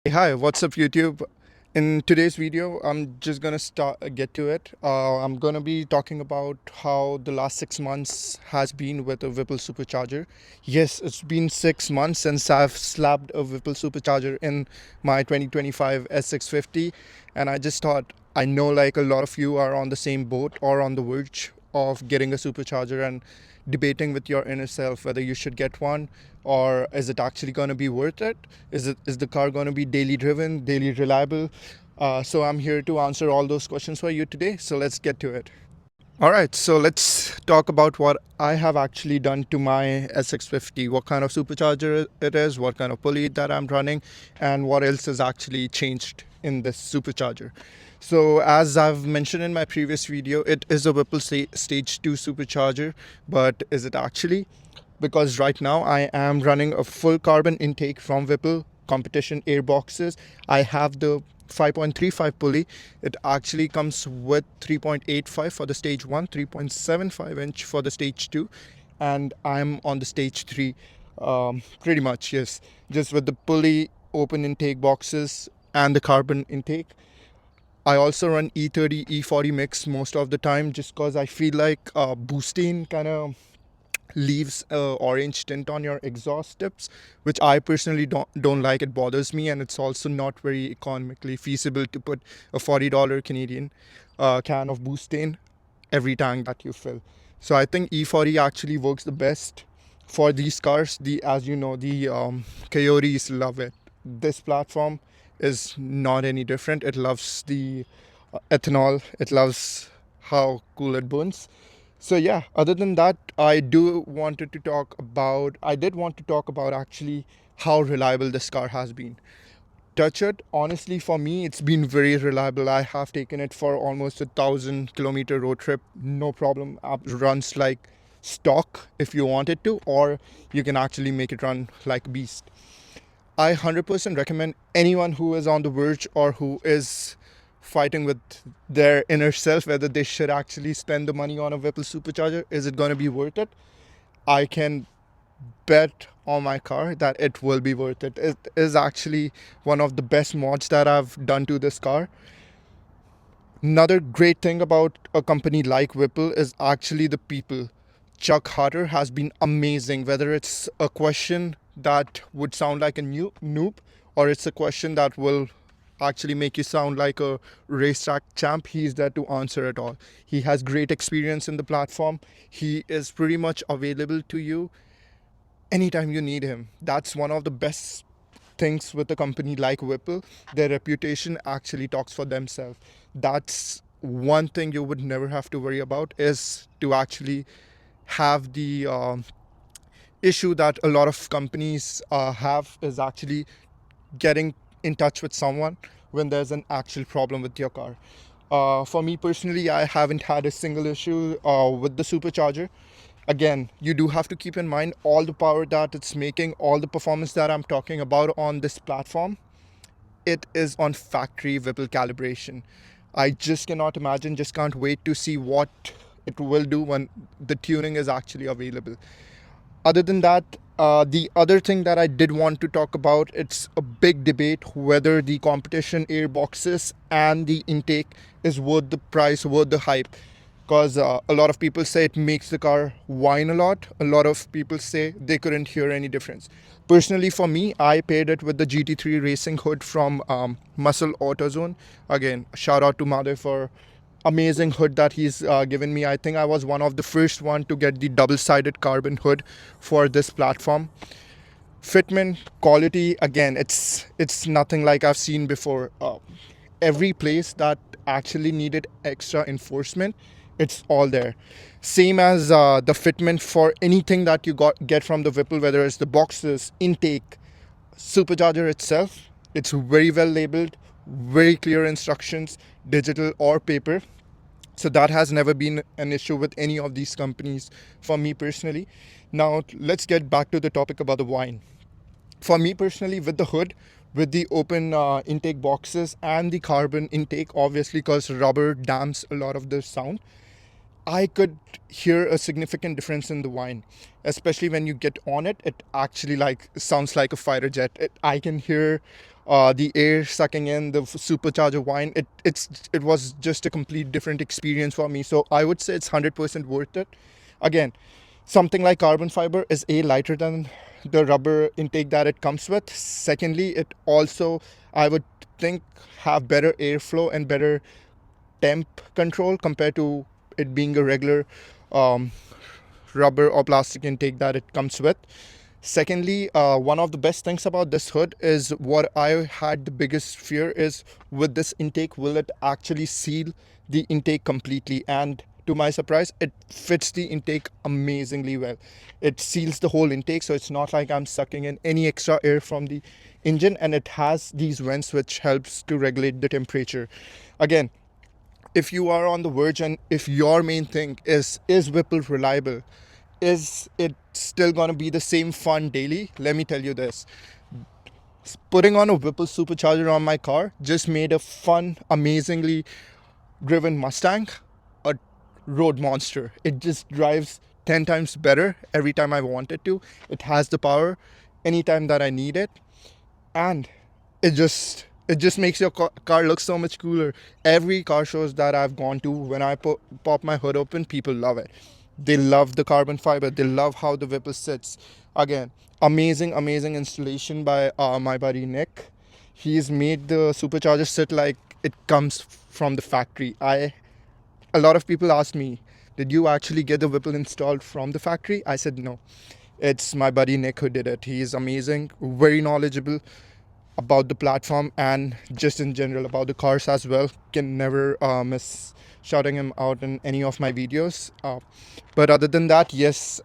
Hey, hi, what's up, YouTube? In today's video, I'm just gonna get to it. I'm gonna be talking about how the last 6 months has been with a Whipple Supercharger. Yes, it's been 6 months since I've slapped a Whipple Supercharger in my 2025 S650, and I just thought I know like a lot of you are on the same boat or on the verge of getting a supercharger and debating with your inner self whether you should get one or is it actually going to be worth it. Is the car going to be daily driven, daily reliable? So I'm here to answer all those questions for you today, so let's get to it. All right, so let's talk about what I have actually done to my S650, what kind of supercharger it is, what kind of pulley that I'm running, and what else has actually changed in this supercharger. So, as I've mentioned in my previous video, it is a Whipple Stage 2 supercharger, but is it actually? Because right now I am running a full carbon intake from Whipple competition airboxes. I have the 5.35 pulley. It actually comes with 3.85 for the stage 1, 3.75-inch for the stage 2, and I'm on the stage 3. Pretty much, yes, just with the pulley, open intake boxes, and the carbon intake. I also run E30 E40 mix most of the time just because I feel like boosting kind of leaves a orange tint on your exhaust tips, which I personally don't like. It bothers me, and it's also not very economically feasible to put a $40 Canadian can of boost every tank that you fill. So I think E40 actually works the best for these cars. As you know, the Coyotes love it. This platform is not any different. It loves the ethanol. It loves how cool it burns. So yeah, other than that, I did want to talk about actually how reliable this car has been. Touch it, honestly, for me, it's been very reliable. I have taken it for almost 1,000 kilometer road trip, no problem. Runs like stock if you want it to, or you can actually make it run like a beast. I 100% recommend anyone who is on the verge or who is fighting with their inner self whether they should actually spend the money on a Whipple supercharger. Is it going to be worth it? I can bet on my car that it will be worth it. It is actually one of the best mods that I've done to this car. Another great thing about a company like Whipple is actually the people. Chuck Harder has been amazing, whether it's a question that would sound like a new noob or it's a question that will actually make you sound like a racetrack champ. He's there to answer it all. He has great experience in the platform. He is pretty much available to you anytime you need him. That's one of the best things with a company like Whipple. Their reputation actually talks for themselves. That's one thing you would never have to worry about, is to actually have the issue that a lot of companies have, is actually getting in touch with someone when there's an actual problem with your car. For me personally, I haven't had a single issue with the supercharger. Again, you do have to keep in mind all the power that it's making, all the performance that I'm talking about on this platform. It is on factory Whipple calibration. I just cannot imagine, just can't wait to see what it will do when the tuning is actually available. Other than that, the other thing that I did want to talk about, it's a big debate whether the competition airboxes and the intake is worth the price, worth the hype. Because a lot of people say it makes the car whine a lot. A lot of people say they couldn't hear any difference. Personally, for me, I paired it with the GT3 racing hood from Muscle AutoZone. Again, shout out to Mother for amazing hood that he's given me. I think I was one of the first one to get the double-sided carbon hood for this platform. Fitment, quality, again, it's nothing like I've seen before. Every place that actually needed extra enforcement, it's all there. Same as the fitment for anything that you get from the Whipple, whether it's the boxes, intake, supercharger itself. It's very well labeled, very clear instructions, digital or paper. So that has never been an issue with any of these companies for me personally. Now let's get back to the topic about the whine. For me personally, with the hood, with the open intake boxes and the carbon intake, obviously because rubber damps a lot of the sound, I could hear a significant difference in the whine, especially when you get on it. It actually like sounds like a fighter jet. I can hear the air sucking in, the supercharger whine. It was just a complete different experience for me. So I would say it's 100% worth it. Again, something like carbon fiber is lighter than the rubber intake that it comes with. Secondly, it also, I would think, have better airflow and better temp control compared to it being a regular um, rubber or plastic intake that it comes with. Secondly, one of the best things about this hood is what I had the biggest fear is, with this intake, will it actually seal the intake completely? And to my surprise, it fits the intake amazingly well. It seals the whole intake, so it's not like I'm sucking in any extra air from the engine, and it has these vents which helps to regulate the temperature. Again, if you are on the verge and if your main thing is Whipple reliable, is it still going to be the same fun daily? Let me tell you this. Putting on a Whipple supercharger on my car just made a fun, amazingly driven Mustang a road monster. It just drives 10 times better every time I want it to. It has the power anytime that I need it. And it just makes your car look so much cooler. Every car shows that I've gone to, when I pop my hood open, people love it. They love the carbon fiber. They love how the Whipple sits. Again, amazing installation by my buddy Nick. He's made the supercharger sit like it comes from the factory. A lot of people ask me, did you actually get the Whipple installed from the factory? I said no. It's my buddy Nick who did it. He is amazing, very knowledgeable about the platform and just in general about the cars as well. Can never miss shouting him out in any of my videos. But other than that, yes,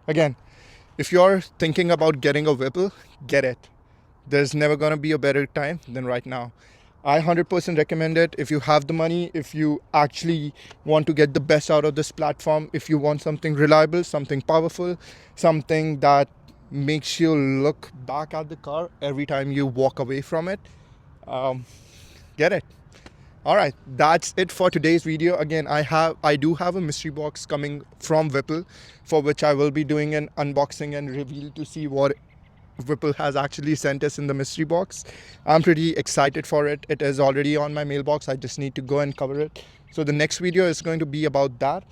again, if you're thinking about getting a Whipple, get it. There's never going to be a better time than right now. I 100% recommend it if you have the money, if you actually want to get the best out of this platform, if you want something reliable, something powerful, something that makes you look back at the car every time you walk away from it. Get it. All right, that's it for today's video. Again, I do have a mystery box coming from Whipple, for which I will be doing an unboxing and reveal to see what Whipple has actually sent us in the mystery box. I'm pretty excited for it. It is already on my mailbox. I just need to go and cover it. So the next video is going to be about that.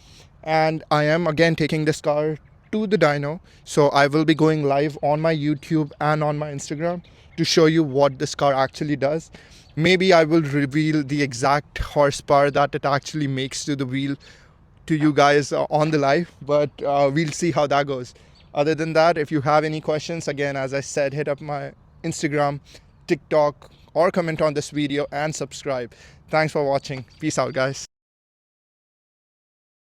And I am again taking this car to the dyno. So I will be going live on my YouTube and on my Instagram to show you what this car actually does. Maybe I will reveal the exact horsepower that it actually makes to the wheel to you guys on the live, but we'll see how that goes. Other than that, if you have any questions, again, as I said, hit up my Instagram, TikTok, or comment on this video and subscribe. Thanks for watching. Peace out, guys.